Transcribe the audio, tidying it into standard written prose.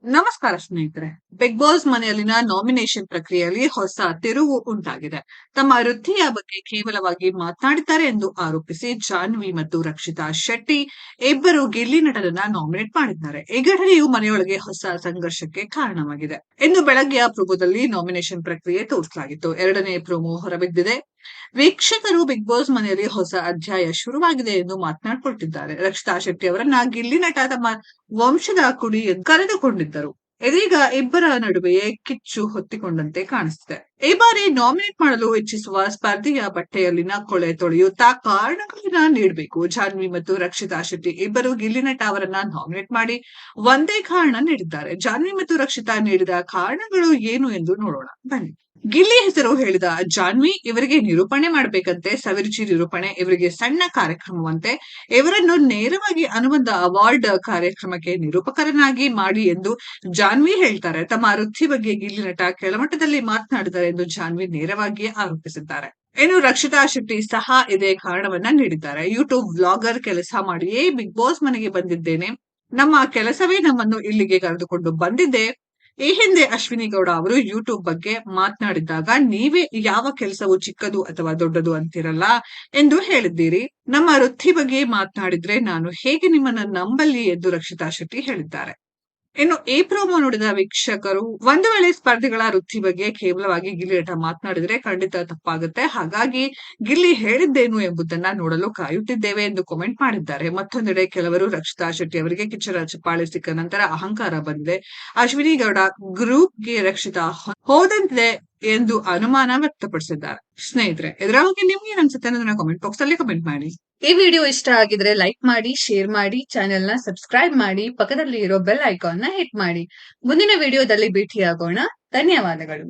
ನಮಸ್ಕಾರ ಸ್ನೇಹಿತರೆ. Big boss ಮನೆಯಲ್ಲಿನ ನಾಮಿನೇಷನ್ ಪ್ರಕ್ರಿಯೆಯಲ್ಲಿ ಹೊಸ ತಿರುವು ಉಂಟಾಗಿದೆ. ತಮ್ಮ ವೃತ್ತಿಯ ಬಗ್ಗೆ ಕೇವಲವಾಗಿ ಮಾತನಾಡಿದ್ದಾರೆ ಎಂದು ಆರೋಪಿಸಿ ಜಾನ್ವಿ ಮತ್ತು ರಕ್ಷಿತಾ ಶೆಟ್ಟಿ ಇಬ್ಬರು ಗಿಲ್ಲಿ ನಟರನ್ನ ನಾಮಿನೇಟ್ ಮಾಡಿದ್ದಾರೆ. ಈ ಘಟನೆಯು ಮನೆಯೊಳಗೆ ಹೊಸ ಸಂಘರ್ಷಕ್ಕೆ ಕಾರಣವಾಗಿದೆ. ಇಂದು ಬೆಳಗ್ಗೆಯ ಪ್ರೋಮೋದಲ್ಲಿ ನಾಮಿನೇಷನ್ ಪ್ರಕ್ರಿಯೆ ತೋರಿಸಲಾಗಿತ್ತು. ಎರಡನೇ ಪ್ರೋಮೋ ಹೊರಬಿದ್ದಿದೆ. ವೀಕ್ಷಕರು ಬಿಗ್ ಬಾಸ್ ಮನೆಯಲ್ಲಿ ಹೊಸ ಅಧ್ಯಾಯ ಶುರುವಾಗಿದೆ ಎಂದು ಮಾತನಾಡಿಕೊಳ್ತಿದ್ದಾರೆ. ರಕ್ಷಿತಾ ಶೆಟ್ಟಿ ಅವರನ್ನ ಗಿಲ್ಲಿ ನಟ ತಮ್ಮ ವಂಶದ ಕುಡಿ ಎಂದು ಕರೆದುಕೊಂಡಿದ್ದರು. ಇದೀಗ ಇಬ್ಬರ ನಡುವೆಯೇ ಕಿಚ್ಚು ಹೊತ್ತಿಕೊಂಡಂತೆ ಕಾಣಿಸ್ತಿದೆ. ಈ ಬಾರಿ ನಾಮಿನೇಟ್ ಮಾಡಲು ಇಚ್ಛಿಸುವ ಸ್ಪರ್ಧೆಯ ಬಟ್ಟೆಯಲ್ಲಿನ ಕೊಳೆ ತೊಳೆಯುತ್ತಾ ಕಾರಣಗಳನ್ನ ನೀಡಬೇಕು. ಜಾನ್ವಿ ಮತ್ತು ರಕ್ಷಿತಾ ಶೆಟ್ಟಿ ಇಬ್ಬರು ಗಿಲ್ಲಿ ನಟ ಅವರನ್ನ ನಾಮಿನೇಟ್ ಮಾಡಿ ಒಂದೇ ಕಾರಣ ನೀಡಿದ್ದಾರೆ. ಜಾನ್ವಿ ಮತ್ತು ರಕ್ಷಿತಾ ನೀಡಿದ ಕಾರಣಗಳು ಏನು ಎಂದು ನೋಡೋಣ ಬನ್ನಿ. ಗಿಲ್ಲಿ ಹೆಸರು ಹೇಳಿದ ಜಾನ್ವಿ ಇವರಿಗೆ ನಿರೂಪಣೆ ಮಾಡಬೇಕಂತೆ. ಸವಿರುಚಿ ನಿರೂಪಣೆ ಇವರಿಗೆ ಸಣ್ಣ ಕಾರ್ಯಕ್ರಮವಂತೆ. ಇವರನ್ನು ನೇರವಾಗಿ ಅನುಬಂಧ ಅವಾರ್ಡ್ ಕಾರ್ಯಕ್ರಮಕ್ಕೆ ನಿರೂಪಕರನ್ನಾಗಿ ಮಾಡಿ ಎಂದು ಜಾನ್ವಿ ಹೇಳ್ತಾರೆ. ತಮ್ಮ ವೃತ್ತಿ ಬಗ್ಗೆ ಗಿಲ್ಲಿ ನಟ ಕೆಳಮಟ್ಟದಲ್ಲಿ ಮಾತನಾಡಿದ್ದಾರೆ ಎಂದು ಜಾನ್ವಿ ನೇರವಾಗಿ ಆರೋಪಿಸಿದ್ದಾರೆ. ಇನ್ನು ರಕ್ಷಿತಾ ಶೆಟ್ಟಿ ಸಹ ಇದೇ ಕಾರಣವನ್ನ ನೀಡಿದ್ದಾರೆ. ಯೂಟ್ಯೂಬ್ ವ್ಲಾಗರ್ ಕೆಲಸ ಮಾಡಿಯೇ ಬಿಗ್ ಬಾಸ್ ಮನೆಗೆ ಬಂದಿದ್ದೇನೆ. ನಮ್ಮ ಕೆಲಸವೇ ನಮ್ಮನ್ನು ಇಲ್ಲಿಗೆ ಕರೆದುಕೊಂಡು ಬಂದಿದೆ. ಈ ಹಿಂದೆ ಅಶ್ವಿನಿ ಗೌಡ ಅವರು ಯೂಟ್ಯೂಬ್ ಬಗ್ಗೆ ಮಾತನಾಡಿದ್ದಾಗ ನೀವೇ ಯಾವ ಕೆಲಸವು ಚಿಕ್ಕದು ಅಥವಾ ದೊಡ್ಡದು ಅಂತಿರಲ್ಲ ಎಂದು ಹೇಳಿದ್ದೀರಿ. ನಮ್ಮ ವೃತ್ತಿ ಬಗ್ಗೆ ಮಾತನಾಡಿದ್ರೆ ನಾನು ಹೇಗೆ ನಿಮ್ಮನ್ನ ನಂಬಲಿ ಎಂದು ರಕ್ಷಿತಾ ಶೆಟ್ಟಿ ಹೇಳಿದ್ದಾರೆ. ಇನ್ನು ಈ ಪ್ರೋಮೋ ನೋಡಿದ ವೀಕ್ಷಕರು ಒಂದು ವೇಳೆ ಸ್ಪರ್ಧಿಗಳ ವೃತ್ತಿ ಬಗ್ಗೆ ಕೇವಲವಾಗಿ ಗಿಲ್ಲಿ ನಟ ಮಾತನಾಡಿದ್ರೆ ಖಂಡಿತ ತಪ್ಪಾಗುತ್ತೆ. ಹಾಗಾಗಿ ಗಿಲ್ಲಿ ಹೇಳಿದ್ದೇನು ಎಂಬುದನ್ನ ನೋಡಲು ಕಾಯುತ್ತಿದ್ದೇವೆ ಎಂದು ಕಾಮೆಂಟ್ ಮಾಡಿದ್ದಾರೆ. ಮತ್ತೊಂದೆಡೆ ಕೆಲವರು ರಕ್ಷಿತಾ ಶೆಟ್ಟಿ ಅವರಿಗೆ ಕಿಚ್ಚರ ಚಪ್ಪಾಳೆ ಸಿಕ್ಕ ನಂತರ ಅಹಂಕಾರ ಬಂದಿದೆ. ಅಶ್ವಿನಿ ಗೌಡ ಗ್ರೂಪ್ಗೆ ರಕ್ಷಿತಾ ಹೋದಂತೆ ಎಂದು ಅನುಮಾನ ವ್ಯಕ್ತಪಡಿಸಿದ್ದಾರೆ. ಸ್ನೇಹಿತರೆ, ಇದರ ಬಗ್ಗೆ ನಿಮ್ಗೆ ಏನ್ ಅನ್ಸುತ್ತೆ ಅನ್ನೋದನ್ನ ಕಾಮೆಂಟ್ ಬಾಕ್ಸ್ ಅಲ್ಲಿ ಕಮೆಂಟ್ ಮಾಡಿ. ಈ ವಿಡಿಯೋ ಇಷ್ಟ ಆಗಿದ್ರೆ ಲೈಕ್ ಮಾಡಿ, ಶೇರ್ ಮಾಡಿ, ಚಾನೆಲ್ ನ ಸಬ್ಸ್ಕ್ರೈಬ್ ಮಾಡಿ, ಪಕ್ಕದಲ್ಲಿ ಇರೋ ಬೆಲ್ ಐಕಾನ್ ನ ಹಿಟ್ ಮಾಡಿ. ಮುಂದಿನ ವಿಡಿಯೋದಲ್ಲಿ ಭೇಟಿಯಾಗೋಣ. ಧನ್ಯವಾದಗಳು.